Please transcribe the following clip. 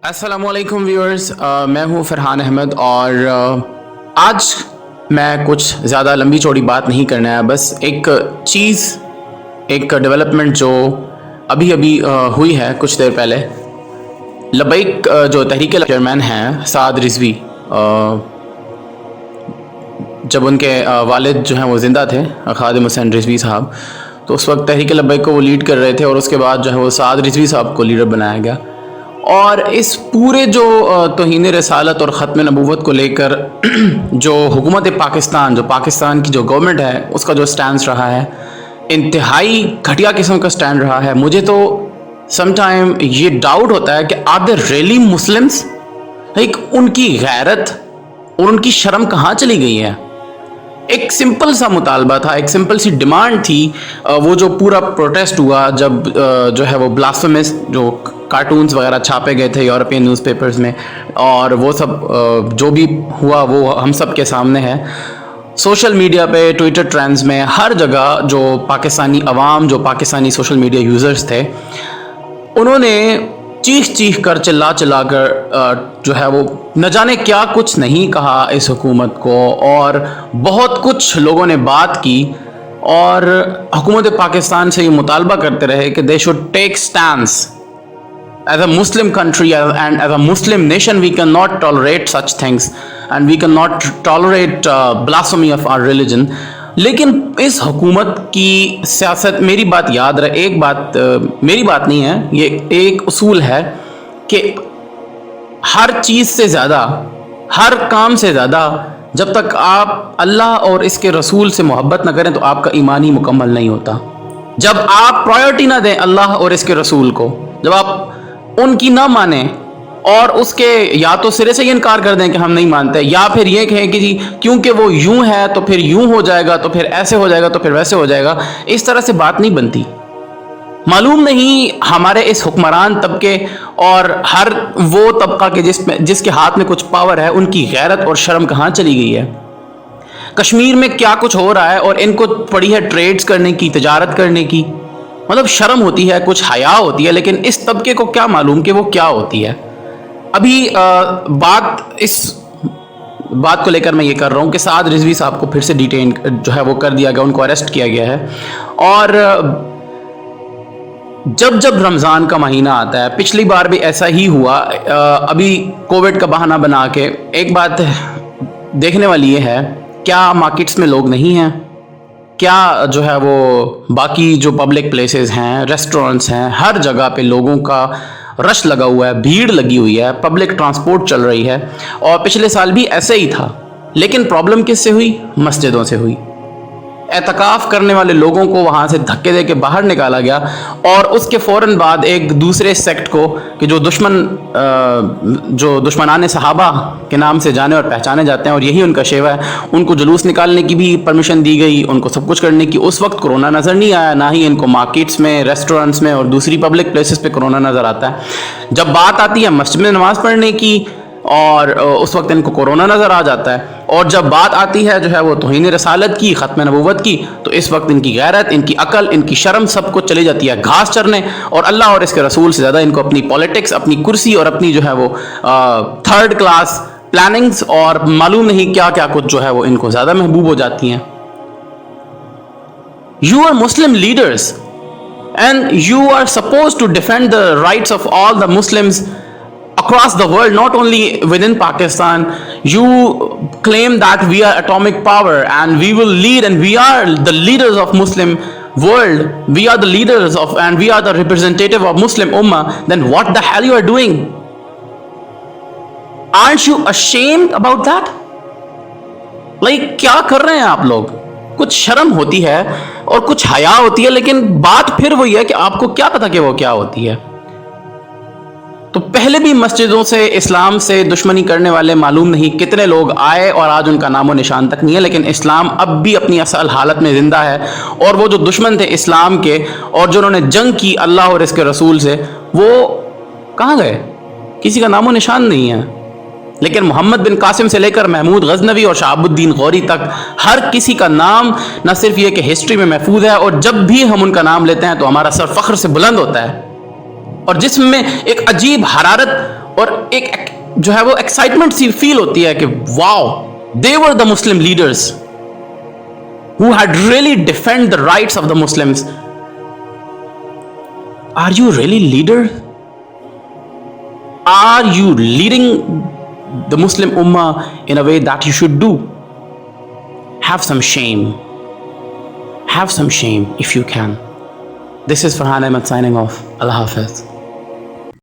السلام علیکم ویورز، میں ہوں فرحان احمد اور آج میں کچھ زیادہ لمبی چوڑی بات نہیں کرنا ہے، بس ایک ڈیولپمنٹ جو ابھی ہوئی ہے کچھ دیر پہلے۔ لبیک جو تحریک چیئرمین ہیں سعد رضوی، جب ان کے والد جو ہیں وہ زندہ تھے، خادم حسین رضوی صاحب، تو اس وقت تحریک لبیک کو وہ لیڈ کر رہے تھے اور اس کے بعد جو ہے وہ سعد رضوی صاحب کو لیڈر بنایا گیا۔ اور اس پورے جو توہین رسالت اور ختم نبوت کو لے کر جو حکومت پاکستان، جو پاکستان کی جو گورنمنٹ ہے، اس کا جو سٹینس رہا ہے، انتہائی گھٹیا قسم کا سٹینڈ رہا ہے۔ مجھے تو سم ٹائم یہ ڈاؤٹ ہوتا ہے کہ are they really muslims? Like ان کی غیرت اور ان کی شرم کہاں چلی گئی ہے؟ ایک سمپل سا مطالبہ تھا، ایک سمپل سی ڈیمانڈ تھی، وہ جو پورا پروٹیسٹ ہوا جب جو ہے وہ بلاسفیمس جو کارٹونز وغیرہ چھاپے گئے تھے یورپین نیوز پیپرز میں، اور وہ سب جو بھی ہوا وہ ہم سب کے سامنے ہے۔ سوشل میڈیا پہ، ٹویٹر ٹرینڈز میں، ہر جگہ جو پاکستانی عوام، جو پاکستانی سوشل میڈیا یوزرز تھے، انہوں نے چیخ کر، چلا کر جو ہے وہ نہ جانے کیا کچھ نہیں کہا اس حکومت کو، اور بہت کچھ لوگوں نے بات کی اور حکومت پاکستان سے یہ مطالبہ کرتے رہے کہ they should take stance as a Muslim country and as a Muslim nation. We can not tolerate such things and we can not tolerate blasphemy of our religion. لیکن اس حکومت کی سیاست، میری بات یاد رہے، ایک بات میری بات نہیں ہے، یہ ایک اصول ہے کہ ہر چیز سے زیادہ، ہر کام سے زیادہ، جب تک آپ اللہ اور اس کے رسول سے محبت نہ کریں تو آپ کا ایمان ہی مکمل نہیں ہوتا۔ جب آپ پرائیورٹی نہ دیں اللہ اور اس کے رسول کو، جب آپ ان کی نہ مانیں اور اس کے یا تو سرے سے یہ انکار کر دیں کہ ہم نہیں مانتے، یا پھر یہ کہیں کہ جی کیونکہ وہ یوں ہے تو پھر یوں ہو جائے گا، تو پھر ایسے ہو جائے گا، تو پھر ویسے ہو جائے گا، اس طرح سے بات نہیں بنتی۔ معلوم نہیں ہمارے اس حکمران طبقے اور ہر وہ طبقہ کے جس کے ہاتھ میں کچھ پاور ہے، ان کی غیرت اور شرم کہاں چلی گئی ہے۔ کشمیر میں کیا کچھ ہو رہا ہے اور ان کو پڑی ہے ٹریڈز کرنے کی، تجارت کرنے کی، مطلب شرم ہوتی ہے، کچھ حیا ہوتی ہے، لیکن اس طبقے کو کیا معلوم کہ وہ کیا ہوتی ہے۔ ابھی اس بات کو لے کر میں یہ کر رہا ہوں کہ سعد رضوی صاحب کو پھر سے ڈیٹین جو ہے وہ کر دیا گیا، ان کو اریسٹ کیا گیا ہے۔ اور جب رمضان کا مہینہ آتا ہے، پچھلی بار بھی ایسا ہی ہوا، ابھی کووڈ کا بہانہ بنا کے، ایک بات دیکھنے والی یہ ہے، کیا مارکیٹس میں لوگ نہیں ہیں؟ کیا جو ہے وہ باقی جو پبلک پلیسز ہیں، ریسٹورنٹس ہیں، ہر جگہ پہ لوگوں کا رش لگا ہوا ہے، بھیڑ لگی ہوئی ہے، پبلک ٹرانسپورٹ چل رہی ہے، اور پچھلے سال بھی ایسے ہی تھا۔ لیکن پرابلم کس سے ہوئی؟ مسجدوں سے ہوئی۔ اعتکاف کرنے والے لوگوں کو وہاں سے دھکے دے کے باہر نکالا گیا، اور اس کے فوراً بعد ایک دوسرے سیکٹ کو کہ جو دشمنان صحابہ کے نام سے جانے اور پہچانے جاتے ہیں، اور یہی ان کا شیوا ہے، ان کو جلوس نکالنے کی بھی پرمیشن دی گئی، ان کو سب کچھ کرنے کی۔ اس وقت کرونا نظر نہیں آیا، نہ ہی ان کو مارکیٹس میں، ریسٹورنٹس میں اور دوسری پبلک پلیسز پہ کرونا نظر آتا ہے۔ جب بات آتی ہے مسجد میں نماز پڑھنے کی، اور اس وقت ان کو کورونا نظر آ جاتا ہے، اور جب بات آتی ہے جو ہے وہ توہین رسالت کی، ختم نبوت کی، تو اس وقت ان کی غیرت، ان کی عقل، ان کی شرم سب کچھ چلی جاتی ہے گھاس چرنے، اور اللہ اور اس کے رسول سے زیادہ ان کو اپنی پالیٹکس، اپنی کرسی اور اپنی جو ہے وہ تھرڈ کلاس پلاننگز اور معلوم نہیں کیا کچھ جو ہے وہ ان کو زیادہ محبوب ہو جاتی ہیں۔ You are Muslim leaders and you are supposed to defend the rights of all the Muslims across the world, not only within Pakistan. You claim that we are atomic power and we will lead, and we are the leaders of Muslim world. We are the leaders of, and we are the representative of Muslim Ummah. Then what the hell you are doing? Aren't you ashamed about that? Like کیا کر رہے ہیں آپ لوگ؟ کچھ شرم ہوتی ہے اور کچھ حیا ہوتی ہے، لیکن بات پھر وہی ہے کہ آپ کو کیا پتا کہ وہ کیا ہوتی ہے۔ تو پہلے بھی مسجدوں سے، اسلام سے دشمنی کرنے والے معلوم نہیں کتنے لوگ آئے، اور آج ان کا نام و نشان تک نہیں ہے، لیکن اسلام اب بھی اپنی اصل حالت میں زندہ ہے، اور وہ جو دشمن تھے اسلام کے اور جنہوں نے جنگ کی اللہ اور اس کے رسول سے، وہ کہاں گئے؟ کسی کا نام و نشان نہیں ہے۔ لیکن محمد بن قاسم سے لے کر محمود غزنوی اور شہاب الدین غوری تک ہر کسی کا نام نہ صرف یہ کہ ہسٹری میں محفوظ ہے، اور جب بھی ہم ان کا نام لیتے ہیں تو ہمارا سر فخر سے بلند ہوتا ہے۔ اور جسم میں ایک عجیب حرارت اور ایک جو ہے وہ ایکسائٹمنٹ سی فیل ہوتی ہے کہ واو they were the Muslim leaders who had really defend the rights of the Muslims. Are you really leader? Are you leading the Muslim Ummah in a way that you should do? Have some shame. Have some shame if you can. This is Farhan Ahmed signing off. Allah Hafiz.